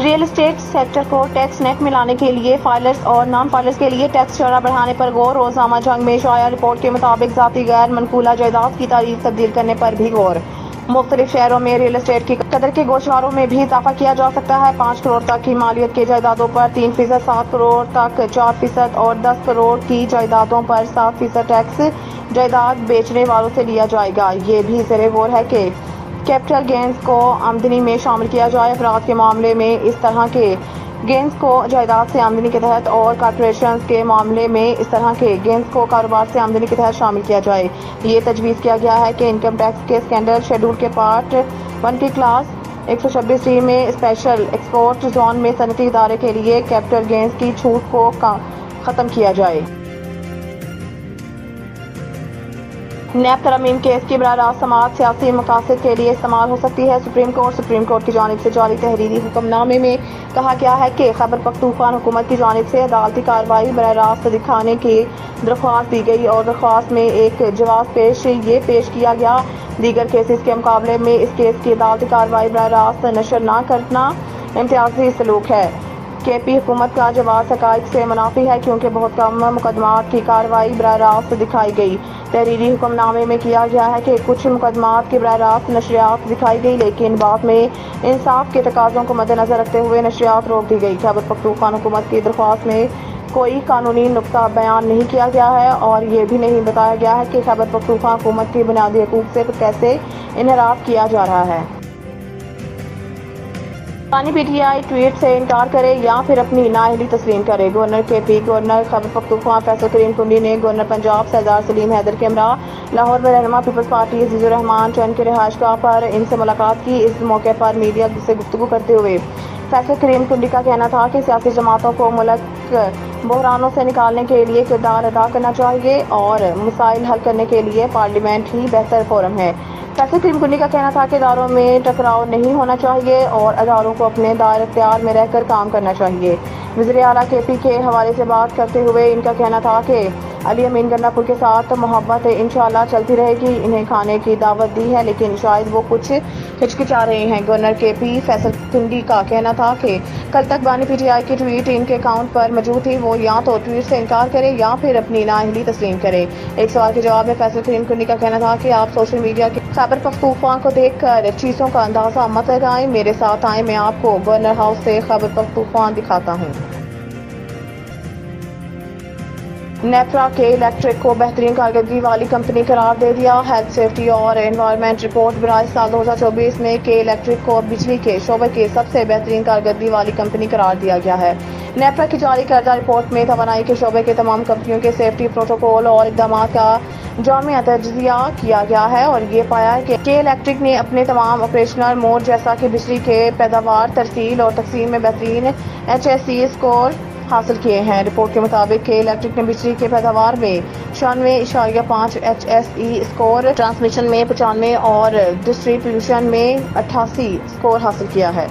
Real estate sector کو tax net میں لانے کے لیے فائلرز اور نان فائلرز کے لیے ٹیکس شرح بڑھانے پر غور۔ روزنامہ جنگ میں شائع رپورٹ کے مطابق ذاتی غیر منقولہ جائیداد کی تاریخ تبدیل کرنے پر بھی غور۔ مختلف شہروں میں ریئل اسٹیٹ کی قدر کے گوشواروں میں بھی اضافہ کیا جا سکتا ہے۔ 5 کروڑ تک کی مالیت کے جائیدادوں پر 3%، 7 کروڑ تک 4% اور 10 کروڑ کی جائیدادوں پر 7% ٹیکس جائیداد بیچنے والوں سے لیا جائے گا۔ یہ بھی زیر غور ہے کہ کیپٹل گینز کو آمدنی میں شامل کیا جائے۔ افراد کے معاملے میں اس طرح کے گینز کو جائیداد سے آمدنی کے تحت اور کارپوریشنز کے معاملے میں اس طرح کے گینز کو کاروبار سے آمدنی کے تحت شامل کیا جائے۔ یہ تجویز کیا گیا ہے کہ انکم ٹیکس کے اسٹینڈرڈ شیڈول کے پارٹ 1 کی کلاس 126 میں اسپیشل ایکسپورٹ زون میں صنعتی ادارے کے لیے کیپٹل گینز کی چھوٹ کو ختم کیا جائے۔ نیب ترمیم کیس کی براہ راست سماعت سیاسی مقاصد کے لیے استعمال ہو سکتی ہے۔ سپریم کورٹ کی جانب سے جاری تحریری حکم نامے میں کہا گیا ہے کہ خیبر پختونخوا حکومت کی جانب سے عدالتی کارروائی براہ راست دکھانے کی درخواست دی گئی اور درخواست میں ایک جواز یہ پیش کیا گیا۔ دیگر کیسز کے مقابلے میں اس کیس کی عدالتی کارروائی براہ راست نشر نہ کرنا امتیازی سلوک ہے۔ کے پی حکومت کا جواز حقائق سے منافی ہے کیونکہ بہت کم مقدمات کی کارروائی براہ راست دکھائی گئی۔ تحریری حکم نامے میں کیا گیا ہے کہ کچھ مقدمات کی براہ راست نشریات دکھائی گئی لیکن بعد میں انصاف کے تقاضوں کو مد نظر رکھتے ہوئے نشریات روک دی گئی۔ خیبر پختونخوا حکومت کی درخواست میں کوئی قانونی نقطہ بیان نہیں کیا گیا ہے اور یہ بھی نہیں بتایا گیا ہے کہ خیبر پختونخوا حکومت کی بنیادی حقوق سے کیسے انحراف کیا جا رہا ہے۔ پانی پی ٹی آئی ٹویٹ سے انکار کرے یا پھر اپنی نااہلی تسلیم کرے۔ گورنر کے پی گورنر خیبر پختونخوا فیصل کریم کنڈی نے گورنر پنجاب سردار سلیم حیدر کے ہمراہ لاہور میں رہنما پیپلز پارٹی عزیز الرحمان چین کے رہائش گاہ پر ان سے ملاقات کی۔ اس موقع پر میڈیا سے گفتگو کرتے ہوئے فیصل کریم کنڈی کا کہنا تھا کہ سیاسی جماعتوں کو ملک بحرانوں سے نکالنے کے لیے کردار ادا کرنا چاہیے اور مسائل حل کرنے کے لیے پارلیمنٹ ہی بہتر فورم ہے۔ فیصل کریم کنڈی کا کہنا تھا کہ اداروں میں ٹکراؤ نہیں ہونا چاہیے اور اداروں کو اپنے دائرہ اختیار میں رہ کر کام کرنا چاہیے۔ وزیر اعلیٰ کے پی کے حوالے سے بات کرتے ہوئے ان کا کہنا تھا کہ علی امین گنڈا پور کے ساتھ محبت انشاءاللہ چلتی رہے گی۔ انہیں کھانے کی دعوت دی ہے لیکن شاید وہ کچھ ہچکچا رہے ہیں۔ گورنر کے پی فیصل کنڈی کا کہنا تھا کہ کل تک بانی پی ٹی آئی کی ٹویٹ ان کے اکاؤنٹ پر موجود تھی، وہ یا تو ٹویٹ سے انکار کرے یا پھر اپنی نااہلی تسلیم کرے۔ ایک سوال کے جواب میں فیصل کریم کنڈی کا کہنا تھا کہ آپ سوشل میڈیا کے خیبر پختونخوا کو دیکھ کر چیزوں کا اندازہ مت لگائیں، میرے ساتھ آئیں، میں آپ کو گورنر ہاؤس سے خیبر پختونخوا دکھاتا ہوں۔ نیپرا کے الیکٹرک کو بہترین کارکردگی والی کمپنی قرار دے دیا۔ ہیلتھ سیفٹی اور انوائرمنٹ رپورٹ برائے سال 2024 میں کے الیکٹرک کو بجلی کے شعبے کی سب سے بہترین کارکردگی والی کمپنی قرار دیا گیا ہے۔ نیپرا کی جاری کردہ رپورٹ میں توانائی کے شعبے کے تمام کمپنیوں کے سیفٹی پروٹوکول اور اقدامات کا جامع تجزیہ کیا گیا ہے اور یہ پایا ہے کہ کے الیکٹرک نے اپنے تمام آپریشنل موڈ جیسا کہ بجلی کے پیداوار، ترسیل اور تقسیم میں بہترین HSE اسکور حاصل کیے ہیں۔ رپورٹ کے مطابق کے الیکٹرک نے بجلی کے پیداوار میں 96.5 HSE اسکور، ٹرانسمیشن میں 95 اور ڈسٹری بیوشن میں 88 اسکور حاصل کیا ہے۔